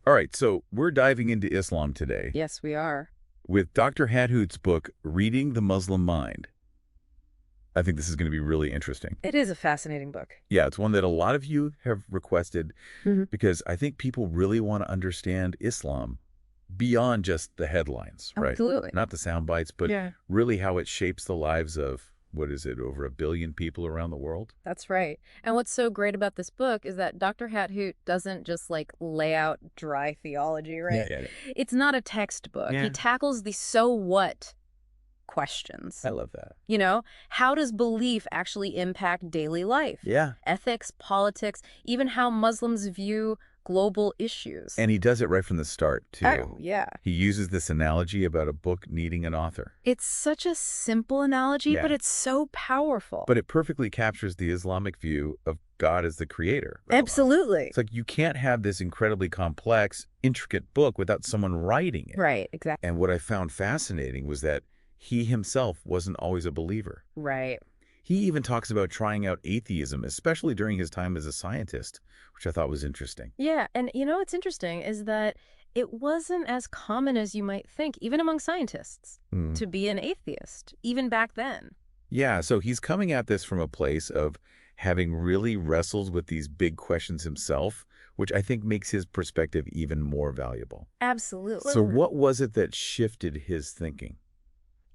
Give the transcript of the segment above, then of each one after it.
All right, so we're diving into Islam today Yes, we are. with Dr. Hathout's book, Reading the Muslim Mind. I think this is going to be really interesting. It is a fascinating book. Yeah, it's one that a lot of you have requested Mhm. because I think people really want to understand Islam beyond just the headlines, right? Absolutely. Not the sound bites, but Yeah. really how it shapes the lives of, what is it, over 1 billion people around the world? That's right. And what's so great about this book is that Dr. Hathout doesn't just like lay out dry theology, right? Yeah. It's not a textbook. Yeah. He tackles the so what questions. I love that. You know, how does belief actually impact daily life? Yeah. Ethics, politics, even how Muslims view global issues. And he does it right from the start, too. Oh, yeah. He uses this analogy about a book needing an author. It's such a simple analogy, Yeah. but it's so powerful. But it perfectly captures the Islamic view of God as the creator. Absolutely. It's like you can't have this incredibly complex, intricate book without someone writing it. Right, exactly. And what I found fascinating was that he himself wasn't always a believer. Right. He even talks about trying out atheism, especially during his time as a scientist, which I thought was interesting. Yeah, and you know what's interesting is that it wasn't as common as you might think, even among scientists, to be an atheist, even back then. Yeah, so he's coming at this from a place of having really wrestled with these big questions himself, which I think makes his perspective even more valuable. Absolutely. So what was it that shifted his thinking?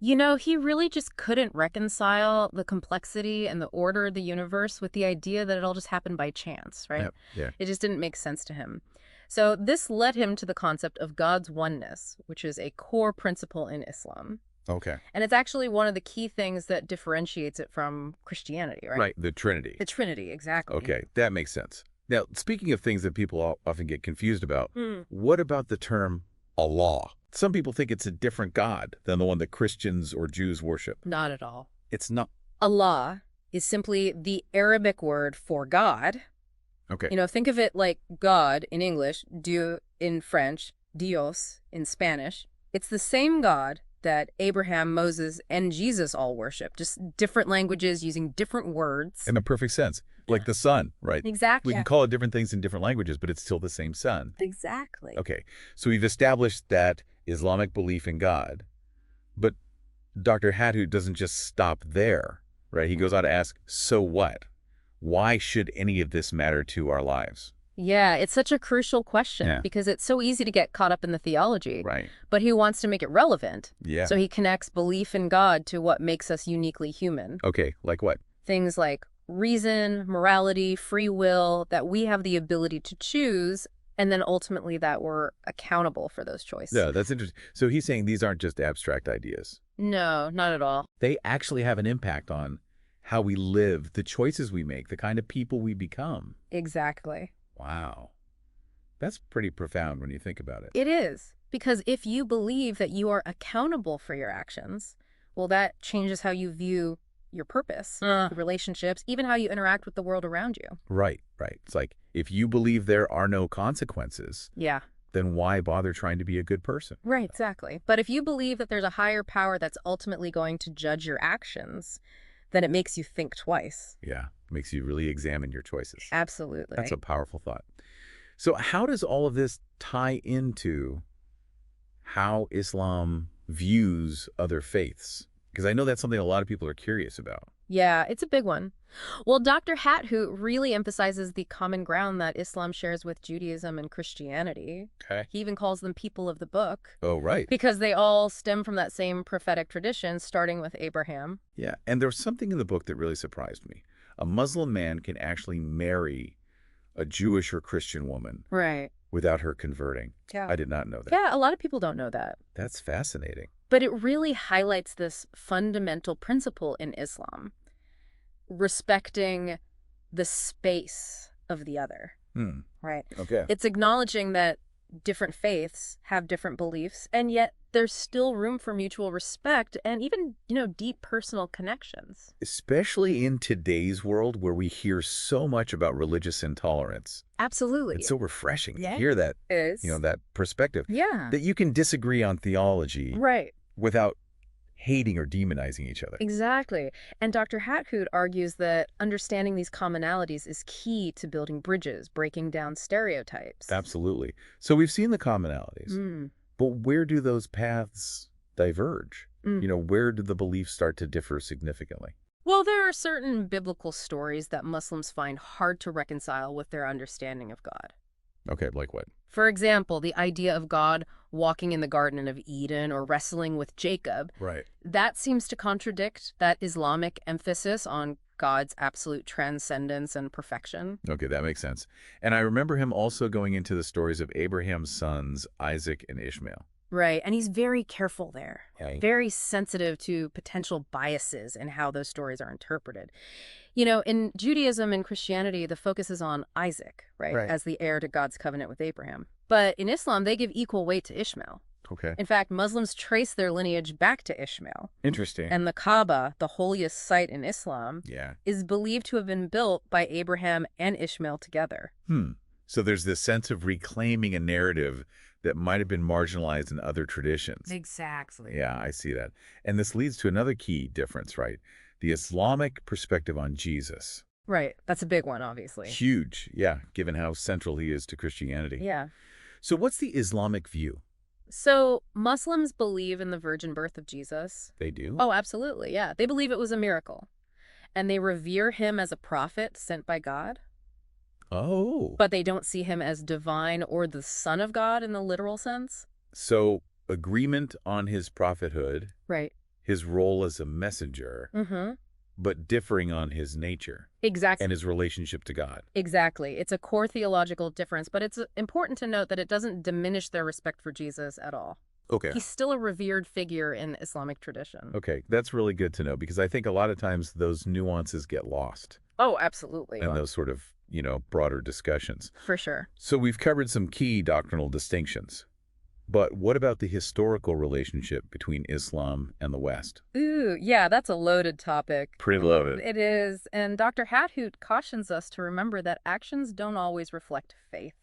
You know, he really just couldn't reconcile the complexity and the order of the universe with the idea that it all just happened by chance, right? Yep, yeah. It just didn't make sense to him. So this led him to the concept of God's oneness, which is a core principle in Islam. Okay. And it's actually one of the key things that differentiates it from Christianity, right? Right, the Trinity. The Trinity, exactly. Okay, that makes sense. Now, speaking of things that people often get confused about, Mm. what about the term Allah? Some people think it's a different God than the one that Christians or Jews worship. Not at all. It's not. Allah is simply the Arabic word for God. Okay. You know, think of it like God in English, Dieu in French, Dios in Spanish. It's the same God that Abraham, Moses, and Jesus all worship, just different languages using different words. In a perfect sense. Like the sun, right? Exactly. We can call it different things in different languages, but it's still the same sun. Exactly. Okay, so we've established that Islamic belief in God, but Dr. Hathout doesn't just stop there, right? He goes on to ask, so what? Why should any of this matter to our lives? Yeah, it's such a crucial question Yeah. because it's so easy to get caught up in the theology, Right. but he wants to make it relevant. Yeah. So he connects belief in God to what makes us uniquely human. Okay, like what? Things like reason, morality, free will, that we have the ability to choose, and then ultimately that we're accountable for those choices. Yeah, that's interesting. So he's saying these aren't just abstract ideas. No, not at all. They actually have an impact on how we live, the choices we make, the kind of people we become. Exactly. Wow. That's pretty profound when you think about it. It is. Because if you believe that you are accountable for your actions, well, that changes how you view your purpose, your relationships, even how you interact with the world around you. Right. It's like, if you believe there are no consequences, Yeah. then why bother trying to be a good person? Right, exactly. But if you believe that there's a higher power that's ultimately going to judge your actions, then it makes you think twice. Yeah, makes you really examine your choices. Absolutely. That's a powerful thought. So how does all of this tie into how Islam views other faiths? Because I know that's something a lot of people are curious about. Yeah, it's a big one. Well, Dr. Hathout really emphasizes the common ground that Islam shares with Judaism and Christianity. Okay. He even calls them people of the book Oh, right. because they all stem from that same prophetic tradition, starting with Abraham. Yeah, and there's something in the book that really surprised me. A Muslim man can actually marry a Jewish or Christian woman Right. without her converting. Yeah. I did not know that. Yeah, a lot of people don't know that. That's fascinating. But it really highlights this fundamental principle in Islam, respecting the space of the other, right? Okay. It's acknowledging that different faiths have different beliefs, and yet there's still room for mutual respect and even, deep personal connections. Especially in today's world where we hear so much about religious intolerance. Absolutely. It's so refreshing to Yeah. hear that, It is. that perspective. Yeah. That you can disagree on theology Right. without hating or demonizing each other. Exactly. And Dr. Hathout argues that understanding these commonalities is key to building bridges, breaking down stereotypes. Absolutely. So we've seen the commonalities, Mm. but where do those paths diverge? Mm. Where do the beliefs start to differ significantly? Well, there are certain biblical stories that Muslims find hard to reconcile with their understanding of God. Okay, like what? For example, the idea of God walking in the Garden of Eden or wrestling with Jacob, Right. that seems to contradict that Islamic emphasis on God's absolute transcendence and perfection. Okay, that makes sense. And I remember him also going into the stories of Abraham's sons, Isaac and Ishmael. Right, and he's very careful there, Okay. very sensitive to potential biases in how those stories are interpreted. In Judaism and Christianity, the focus is on Isaac, right, Right. as the heir to God's covenant with Abraham. But in Islam, they give equal weight to Ishmael. Okay. In fact, Muslims trace their lineage back to Ishmael. Interesting. And the Kaaba, the holiest site in Islam, Yeah. is believed to have been built by Abraham and Ishmael together. So there's this sense of reclaiming a narrative that might have been marginalized in other traditions. Exactly. Yeah, I see that. And this leads to another key difference, right? The Islamic perspective on Jesus. Right. That's a big one, obviously. Huge, yeah, given how central he is to Christianity. Yeah. So what's the Islamic view? So Muslims believe in the virgin birth of Jesus. They do? Oh, absolutely. Yeah. They believe it was a miracle. And they revere him as a prophet sent by God. Oh. But they don't see him as divine or the son of God in the literal sense. So agreement on his prophethood, Right. his role as a messenger, Mm-hmm. but differing on his nature Exactly. and his relationship to God. Exactly. It's a core theological difference, but it's important to note that it doesn't diminish their respect for Jesus at all. Okay. He's still a revered figure in Islamic tradition. Okay, that's really good to know because I think a lot of times those nuances get lost Oh, absolutely. in those sort of, broader discussions. For sure. So we've covered some key doctrinal distinctions. But what about the historical relationship between Islam and the West? Ooh, yeah, that's a loaded topic. Pretty loaded. It is. And Dr. Hathout cautions us to remember that actions don't always reflect faith.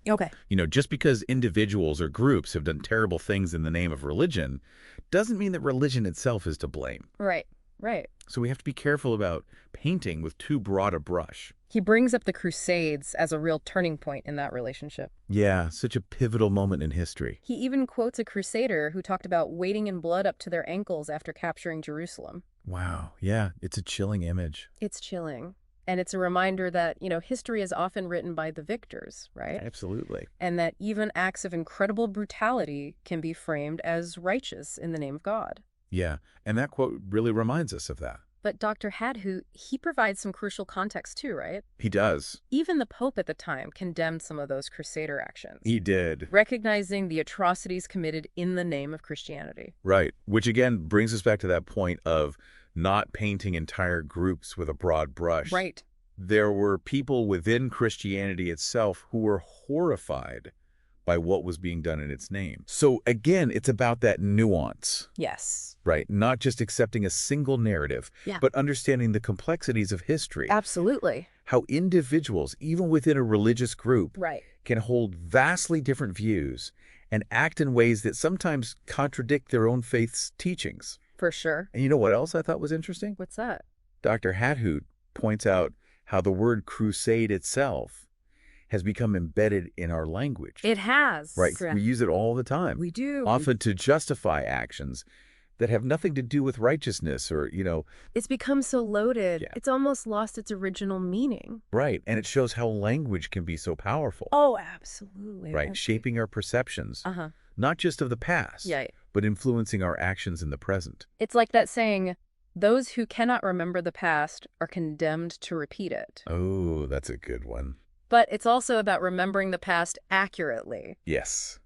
Okay. Just because individuals or groups have done terrible things in the name of religion doesn't mean that religion itself is to blame. Right. Right. So we have to be careful about painting with too broad a brush. He brings up the Crusades as a real turning point in that relationship. Yeah, such a pivotal moment in history. He even quotes a crusader who talked about wading in blood up to their ankles after capturing Jerusalem. Wow, yeah, it's a chilling image. It's chilling. And it's a reminder that, history is often written by the victors, right? Absolutely. And that even acts of incredible brutality can be framed as righteous in the name of God. Yeah, and that quote really reminds us of that. But Dr. Hathout, he provides some crucial context too, right? He does. Even the Pope at the time condemned some of those crusader actions, He did. recognizing the atrocities committed in the name of Christianity. Right, which again brings us back to that point of not painting entire groups with a broad brush. Right. There were people within Christianity itself who were horrified by what was being done in its name. So again, it's about that nuance. Yes. Right, not just accepting a single narrative, Yeah. but understanding the complexities of history. Absolutely. How individuals, even within a religious group, Right. can hold vastly different views and act in ways that sometimes contradict their own faith's teachings. For sure. And you know what else I thought was interesting? What's that? Dr. Hathout points out how the word crusade itself has become embedded in our language. It has. Right, we use it all the time. We do. Often to justify actions that have nothing to do with righteousness or, It's become so loaded. Yeah. It's almost lost its original meaning. right. And it shows how language can be so powerful, Oh, absolutely. right? Shaping our perceptions, Uh-huh. not just of the past, Yeah. but influencing our actions in the present. It's like that saying, those who cannot remember the past are condemned to repeat it. Oh, that's a good one. But it's also about remembering the past accurately Yes,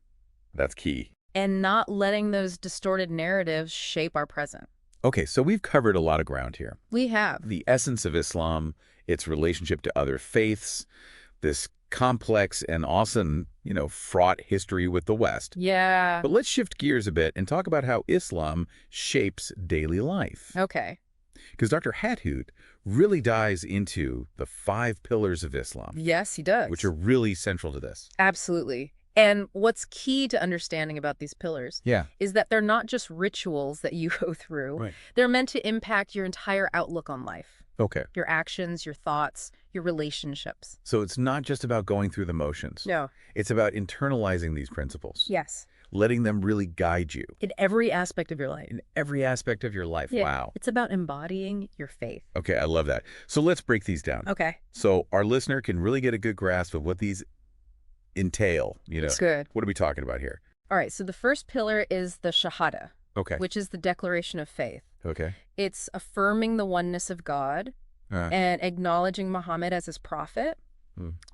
that's key. and not letting those distorted narratives shape our present. Okay, so we've covered a lot of ground here. We have. The essence of Islam, its relationship to other faiths, this complex and often, fraught history with the West. Yeah. But let's shift gears a bit and talk about how Islam shapes daily life. Okay. Because Dr. Hathout really dives into the 5 pillars of Islam, Yes, he does. which are really central to this. Absolutely. And what's key to understanding about these pillars Yeah. is that they're not just rituals that you go through. Right. They're meant to impact your entire outlook on life, Okay. your actions, your thoughts, your relationships. So it's not just about going through the motions. No. It's about internalizing these principles. Yes. Letting them really guide you. In every aspect of your life. In every aspect of your life. Yeah. Wow. It's about embodying your faith. Okay, I love that. So let's break these down. Okay. So our listener can really get a good grasp of what these entail. It's good. What are we talking about here? All right. So the first pillar is the Shahada, Okay. which is the declaration of faith. Okay. It's affirming the oneness of God and acknowledging Muhammad as his prophet.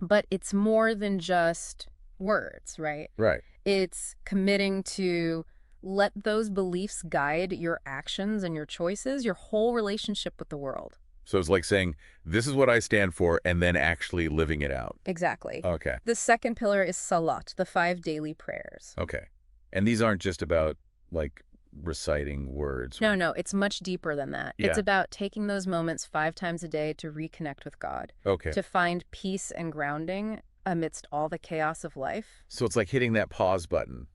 But it's more than just words, right? Right. It's committing to let those beliefs guide your actions and your choices, your whole relationship with the world. So it's like saying, this is what I stand for, and then actually living it out. Exactly. Okay. The second pillar is Salat, the 5 daily prayers. Okay. And these aren't just about, like, reciting words. No, it's much deeper than that. Yeah. It's about taking those moments 5 times a day to reconnect with God, Okay. to find peace and grounding amidst all the chaos of life. So it's like hitting that pause button,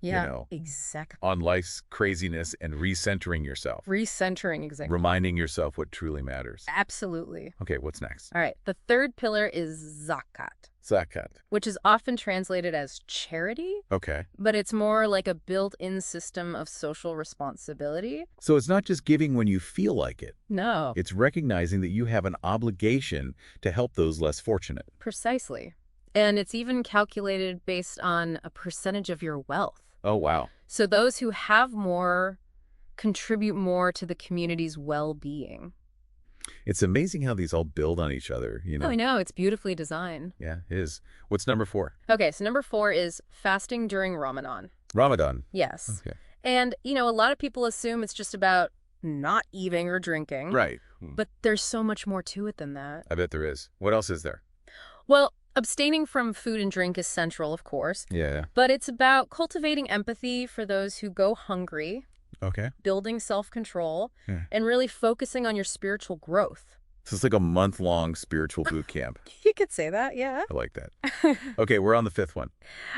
Exactly. on life's craziness and recentering yourself. Recentering, exactly. Reminding yourself what truly matters. Absolutely. Okay, what's next? All right. The third pillar is Zakat, Zakat. which is often translated as charity, Okay. but it's more like a built-in system of social responsibility. So it's not just giving when you feel like it. No. It's recognizing that you have an obligation to help those less fortunate. Precisely. And it's even calculated based on a percentage of your wealth. Oh, wow. So those who have more contribute more to the community's well-being. It's amazing how these all build on each other, Oh, I know. It's beautifully designed. Yeah, it is. What's number 4? Okay, so number 4 is fasting during Ramadan. Ramadan. Yes. Okay. And, a lot of people assume it's just about not eating or drinking. Right. But there's so much more to it than that. I bet there is. What else is there? Well, abstaining from food and drink is central, of course. Yeah. But it's about cultivating empathy for those who go hungry, Okay. building self-control, Yeah. and really focusing on your spiritual growth. So it's like a month-long spiritual boot camp. You could say that, yeah. I like that. Okay, we're on the 5th one.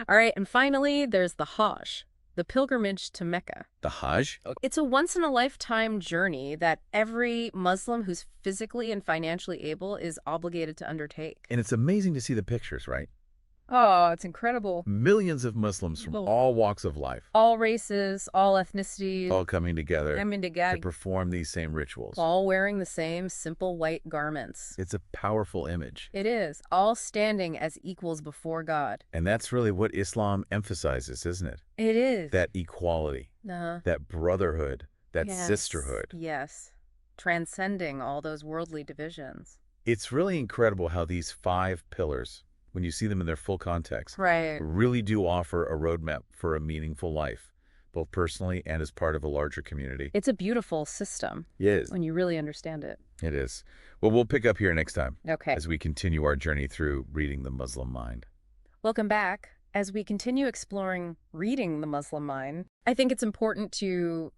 All right, and finally, there's the Hajj, the pilgrimage to Mecca. The Hajj? It's a once-in-a-lifetime journey that every Muslim who's physically and financially able is obligated to undertake. And it's amazing to see the pictures, right? Oh, it's incredible. Millions of Muslims from all walks of life, All races, all ethnicities, all coming together to together, perform these same rituals. all wearing the same simple white garments. It's a powerful image. It is, all standing as equals before God. And that's really what Islam emphasizes, isn't it? It is. That equality, that brotherhood, that sisterhood. Yes. Transcending all those worldly divisions. It's really incredible how these 5 pillars, when you see them in their full context, Right. really do offer a roadmap for a meaningful life, both personally and as part of a larger community. It's a beautiful system It is. when you really understand it. It is. Well, we'll pick up here next time Okay. as we continue our journey through reading the Muslim mind. Welcome back. As we continue exploring reading the Muslim mind, I think it's important to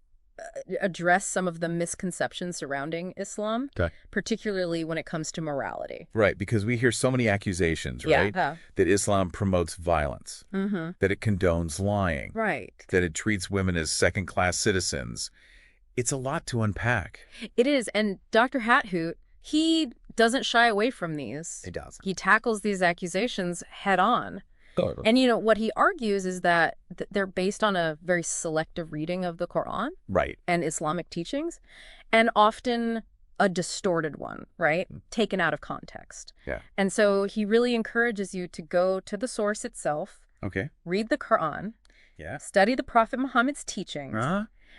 address some of the misconceptions surrounding Islam, particularly when it comes to morality. Right, because we hear so many accusations, right? Yeah. That Islam promotes violence, that it condones lying, Right. that it treats women as second-class citizens. It's a lot to unpack. It is. And Dr. Hathout, he doesn't shy away from these. It does. He tackles these accusations head on. And, what he argues is that they're based on a very selective reading of the Quran Right. and Islamic teachings, and often a distorted one, right? Taken out of context. Yeah. And so he really encourages you to go to the source itself, Okay. read the Quran, Yeah. study the Prophet Muhammad's teachings,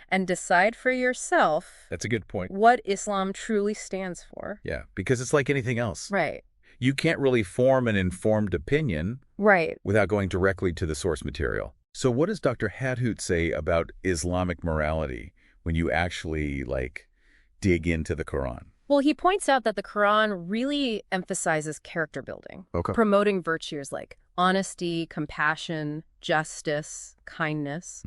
and decide for yourself That's a good point. what Islam truly stands for. Yeah, because it's like anything else. Right. You can't really form an informed opinion Right. without going directly to the source material. So what does Dr. Hathout say about Islamic morality when you actually, dig into the Quran? Well, he points out that the Quran really emphasizes character building, Okay. promoting virtues like honesty, compassion, justice, kindness.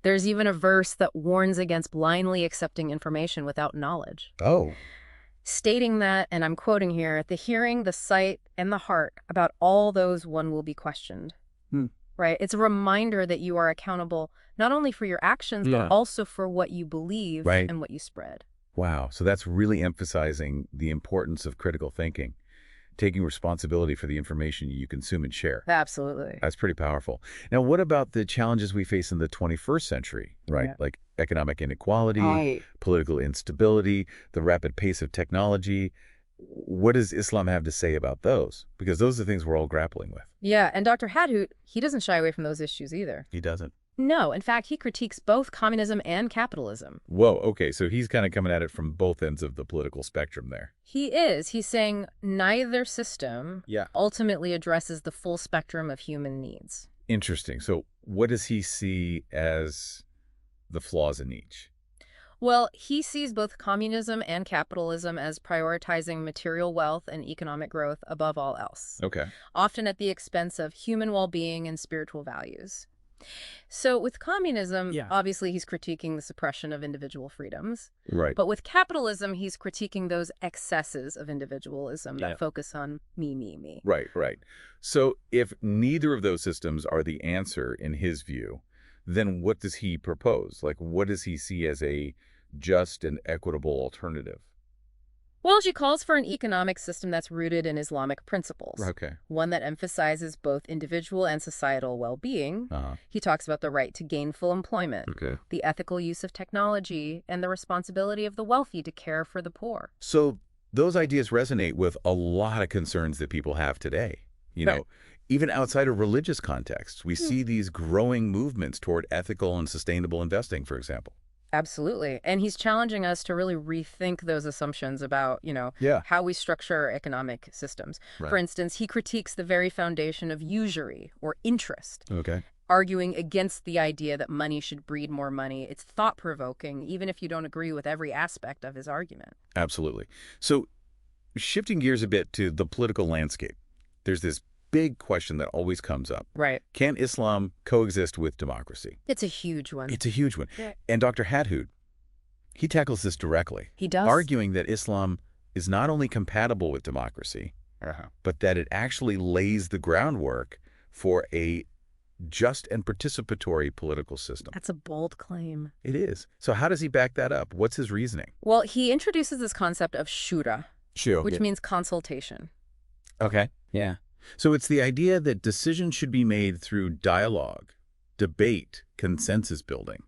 There's even a verse that warns against blindly accepting information without knowledge, Oh. stating that, and I'm quoting here, the hearing, the sight, and the heart, about all those one will be questioned. right? It's a reminder that you are accountable not only for your actions, but also for what you believe Right. and what you spread. Wow. So that's really emphasizing the importance of critical thinking, taking responsibility for the information you consume and share. Absolutely. That's pretty powerful. Now, what about the challenges we face in the 21st century, right? Yeah. Like economic inequality, Right. political instability, the rapid pace of technology. What does Islam have to say about those? Because those are things we're all grappling with. Yeah, and Dr. Hathout, he doesn't shy away from those issues either. He doesn't. No, in fact, he critiques both communism and capitalism. Whoa, okay, so he's kind of coming at it from both ends of the political spectrum there. He is. He's saying neither system Yeah. ultimately addresses the full spectrum of human needs. Interesting. So what does he see as the flaws in each? Well, he sees both communism and capitalism as prioritizing material wealth and economic growth above all else, Okay. often at the expense of human well-being and spiritual values. So with communism, obviously he's critiquing the suppression of individual freedoms. Right. But with capitalism, he's critiquing those excesses of individualism that focus on me, me, me. Right, right. So if neither of those systems are the answer in his view, then what does he propose? Like, what does he see as a just and equitable alternative? Well, she calls for an economic system that's rooted in Islamic principles. Okay. One that emphasizes both individual and societal well-being. Uh-huh. He talks about the right to gainful employment, Okay. the ethical use of technology, and the responsibility of the wealthy to care for the poor. So those ideas resonate with a lot of concerns that people have today. You know, even outside of religious contexts, we see these growing movements toward ethical and sustainable investing, for example. Absolutely. And he's challenging us to really rethink those assumptions about, how we structure our economic systems. Right. For instance, he critiques the very foundation of usury or interest, Okay. arguing against the idea that money should breed more money. It's thought-provoking, even if you don't agree with every aspect of his argument. Absolutely. So shifting gears a bit to the political landscape, there's this big question that always comes up. Right. Can Islam coexist with democracy? It's a huge one. It's a huge one. Yeah. And Dr. Hathout, he tackles this directly, He does. arguing that Islam is not only compatible with democracy, but that it actually lays the groundwork for a just and participatory political system. That's a bold claim. It is. So how does he back that up? What's his reasoning? Well, he introduces this concept of Shura, which means consultation. Okay. Yeah. So it's the idea that decisions should be made through dialogue, debate, consensus building.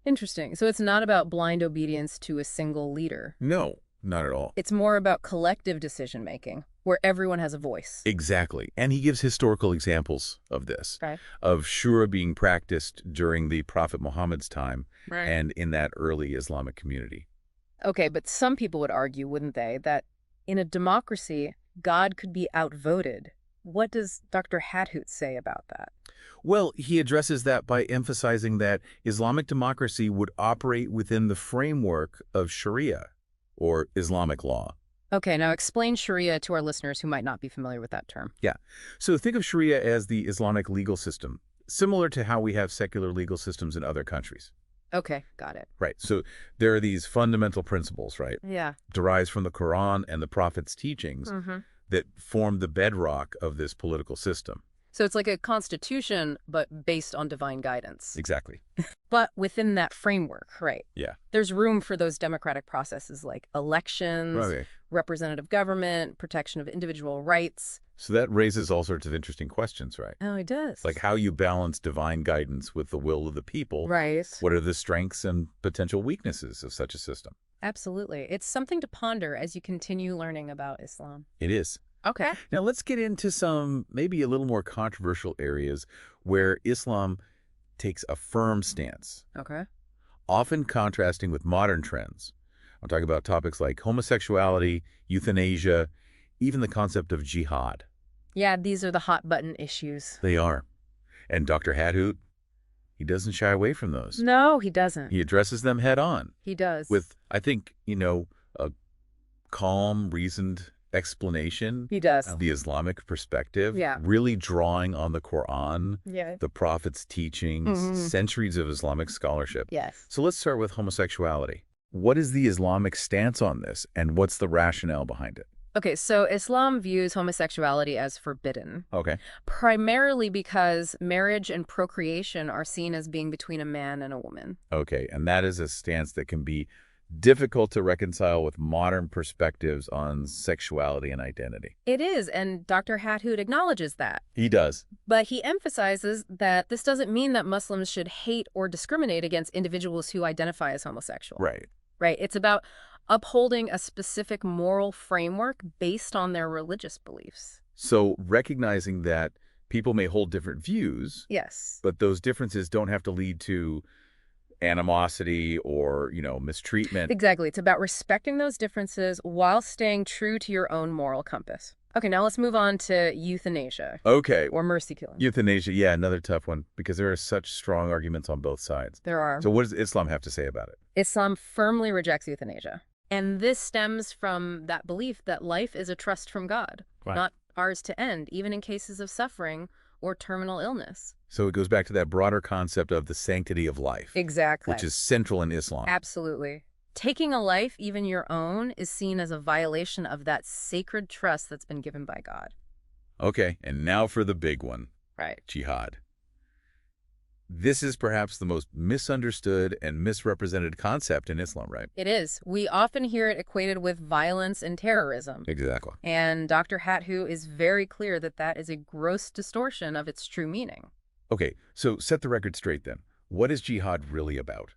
Interesting. So it's not about blind obedience to a single leader. No, not at all. It's more about collective decision-making, where everyone has a voice. Exactly. And he gives historical examples of this, Okay. of Shura being practiced during the Prophet Muhammad's time Right. and in that early Islamic community. Okay, but some people would argue, wouldn't they, that in a democracy, God could be outvoted. What does Dr. Hathout say about that? Well, he addresses that by emphasizing that Islamic democracy would operate within the framework of Sharia, or Islamic law. Okay, now explain Sharia to our listeners who might not be familiar with that term. Yeah. So think of Sharia as the Islamic legal system, similar to how we have secular legal systems in other countries. Okay, got it. Right. So there are these fundamental principles, right, Yeah. derived from the Quran and the Prophet's teachings that form the bedrock of this political system. So it's like a constitution, but based on divine guidance. Exactly. But within that framework, right? Yeah. There's room for those democratic processes like elections, Okay. representative government, protection of individual rights. So that raises all sorts of interesting questions, right? Oh, it does. Like how you balance divine guidance with the will of the people. Right. What are the strengths and potential weaknesses of such a system? Absolutely. It's something to ponder as you continue learning about Islam. It is. Okay. Now let's get into some maybe a little more controversial areas where Islam takes a firm stance, Okay. often contrasting with modern trends. I'm talking about topics like homosexuality, euthanasia, even the concept of jihad. Yeah, these are the hot button issues. They are. And Dr. Hathout, he doesn't shy away from those. No, he doesn't. He addresses them head on He does. with, I think, a calm, reasoned explanation He does. of the Islamic perspective, Yeah. really drawing on the Quran, Yeah. the Prophet's teachings, centuries of Islamic scholarship. Yes. So let's start with homosexuality. What is the Islamic stance on this, and what's the rationale behind it? Okay, so Islam views homosexuality as forbidden, Okay. primarily because marriage and procreation are seen as being between a man and a woman. Okay, and that is a stance that can be difficult to reconcile with modern perspectives on sexuality and identity. It is, and Dr. Hathout acknowledges that. He does. But he emphasizes that this doesn't mean that Muslims should hate or discriminate against individuals who identify as homosexual. Right. Right? It's about upholding a specific moral framework based on their religious beliefs. So recognizing that people may hold different views, Yes. but those differences don't have to lead to animosity or, mistreatment. Exactly. It's about respecting those differences while staying true to your own moral compass. Okay, now let's move on to euthanasia Okay. or mercy killing. Euthanasia, yeah, another tough one because there are such strong arguments on both sides. There are. So what does Islam have to say about it? Islam firmly rejects euthanasia. And this stems from that belief that life is a trust from God, Right. not ours to end, even in cases of suffering or terminal illness. So it goes back to that broader concept of the sanctity of life, Exactly. which is central in Islam. Absolutely. Taking a life, even your own, is seen as a violation of that sacred trust that's been given by God. Okay, and now for the big one, Right. jihad. This is perhaps the most misunderstood and misrepresented concept in Islam, right? It is. We often hear it equated with violence and terrorism. Exactly. And Dr. Hathout is very clear that that is a gross distortion of its true meaning. Okay, so set the record straight then. What is jihad really about?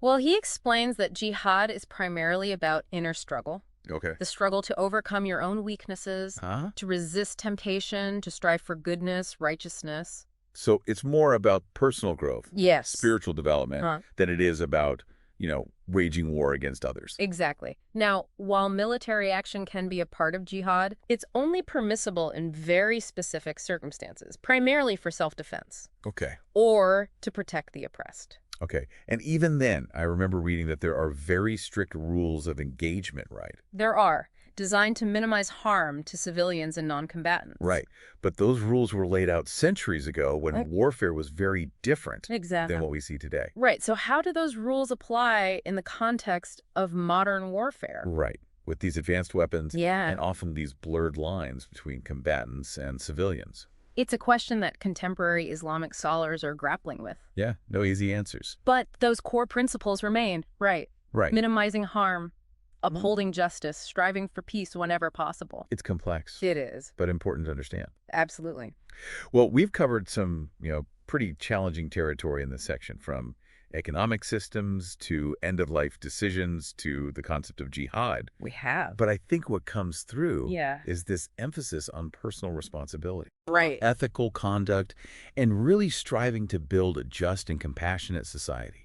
Well, he explains that jihad is primarily about inner struggle, Okay. the struggle to overcome your own weaknesses, Huh? to resist temptation, to strive for goodness, righteousness. So it's more about personal growth, Yes. spiritual development, than it is about, waging war against others. Exactly. Now, while military action can be a part of jihad, it's only permissible in very specific circumstances, primarily for self-defense Okay. or to protect the oppressed. Okay. And even then, I remember reading that there are very strict rules of engagement, right? There are, designed to minimize harm to civilians and non-combatants. Right. But those rules were laid out centuries ago when warfare was very different Exactly. than what we see today. Right. So how do those rules apply in the context of modern warfare? Right. With these advanced weapons Yeah. and often these blurred lines between combatants and civilians. It's a question that contemporary Islamic scholars are grappling with. Yeah, no easy answers. But those core principles remain, right? Right. Minimizing harm, upholding justice, striving for peace whenever possible. It's complex, It is. but important to understand. Absolutely. Well, we've covered some, pretty challenging territory in this section, from economic systems to end-of-life decisions to the concept of jihad. We have. But I think what comes through Yeah. is this emphasis on personal responsibility, Right. ethical conduct, and really striving to build a just and compassionate society.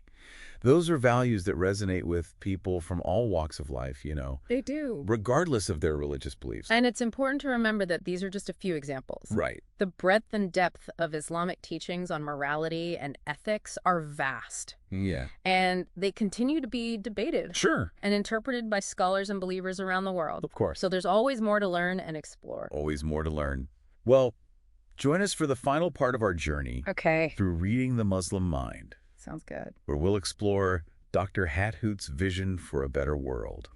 Those are values that resonate with people from all walks of life, They do. regardless of their religious beliefs. And it's important to remember that these are just a few examples. Right. The breadth and depth of Islamic teachings on morality and ethics are vast. Yeah. And they continue to be debated Sure. and interpreted by scholars and believers around the world. Of course. So there's always more to learn and explore. Always more to learn. Well, join us for the final part of our journey Okay. through Reading the Muslim Mind, Sounds good. where we'll explore Dr. Hathout's vision for a better world.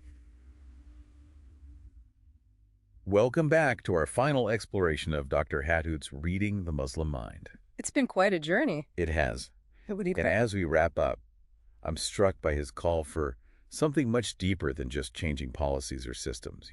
Welcome back to our final exploration of Dr. Hathout's Reading the Muslim Mind. It's been quite a journey. It has. What do you And as we wrap up, I'm struck by his call for something much deeper than just changing policies or systems,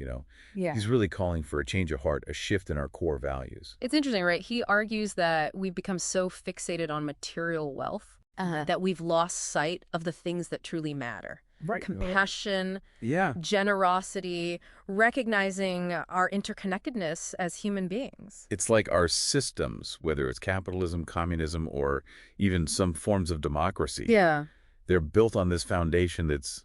Yeah. He's really calling for a change of heart, a shift in our core values. It's interesting, right? He argues that we've become so fixated on material wealth that we've lost sight of the things that truly matter. Right. Compassion, Yeah. generosity, recognizing our interconnectedness as human beings. It's like our systems, whether it's capitalism, communism, or even some forms of democracy, Yeah. they're built on this foundation that's,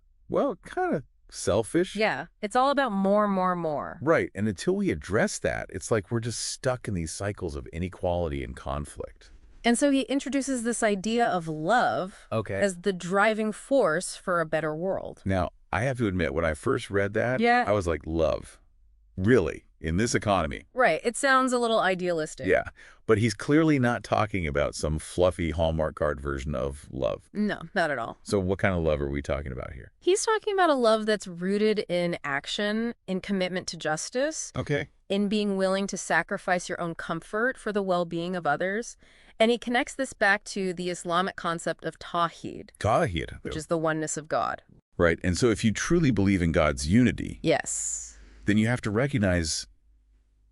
kind of selfish. Yeah. It's all about more, more, more. Right. And until we address that, it's like we're just stuck in these cycles of inequality and conflict. And so he introduces this idea of love as the driving force for a better world. Now, I have to admit, when I first read that, Yeah. I was like, love? Really? in this economy. Right. It sounds a little idealistic. Yeah, but he's clearly not talking about some fluffy Hallmark card version of love. No, not at all. So what kind of love are we talking about here? He's talking about a love that's rooted in action, in commitment to justice, Okay. in being willing to sacrifice your own comfort for the well-being of others. And he connects this back to the Islamic concept of tawhid, Tawhid. which is the oneness of God. Right, and so if you truly believe in God's unity, Yes. then you have to recognize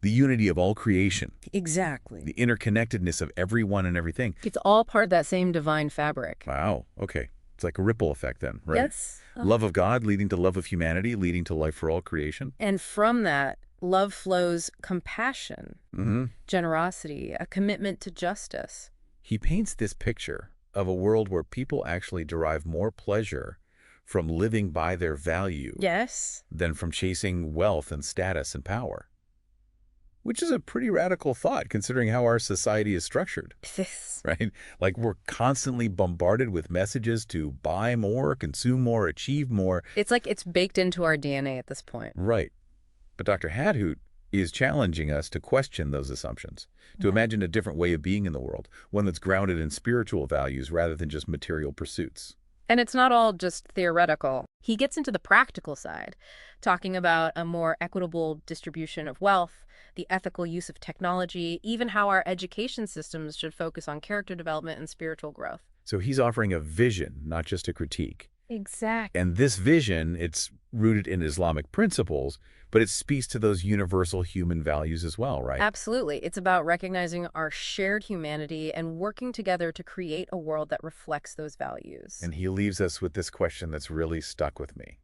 the unity of all creation, Exactly. the interconnectedness of everyone and everything. It's all part of that same divine fabric. Wow, okay. It's like a ripple effect then, right? Yes. Love of God leading to love of humanity, leading to life for all creation. And from that, love flows compassion, Mm-hmm. generosity, a commitment to justice. He paints this picture of a world where people actually derive more pleasure from living by their value Yes. than from chasing wealth and status and power. Which is a pretty radical thought considering how our society is structured, Yes. right? Like we're constantly bombarded with messages to buy more, consume more, achieve more. It's like it's baked into our DNA at this point. Right. But Dr. Hathout is challenging us to question those assumptions, to imagine a different way of being in the world, one that's grounded in spiritual values rather than just material pursuits. And it's not all just theoretical. He gets into the practical side, talking about a more equitable distribution of wealth, the ethical use of technology, even how our education systems should focus on character development and spiritual growth. So he's offering a vision, not just a critique. Exactly. And this vision, it's rooted in Islamic principles, but it speaks to those universal human values as well, right? Absolutely. It's about recognizing our shared humanity and working together to create a world that reflects those values. And he leaves us with this question that's really stuck with me.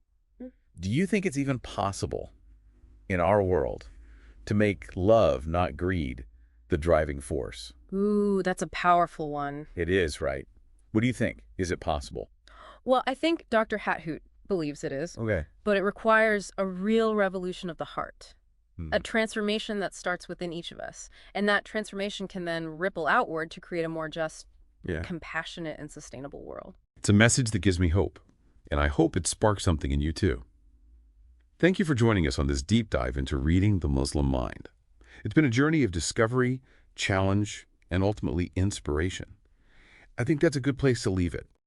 Do you think it's even possible in our world to make love, not greed, the driving force? Ooh, that's a powerful one. It is, right? What do you think? Is it possible? Well, I think Dr. Hathout believes it is, Okay. but it requires a real revolution of the heart, Hmm. a transformation that starts within each of us. And that transformation can then ripple outward to create a more just, Yeah. compassionate, and sustainable world. It's a message that gives me hope, and I hope it sparks something in you too. Thank you for joining us on this deep dive into reading the Muslim mind. It's been a journey of discovery, challenge, and ultimately inspiration. I think that's a good place to leave it.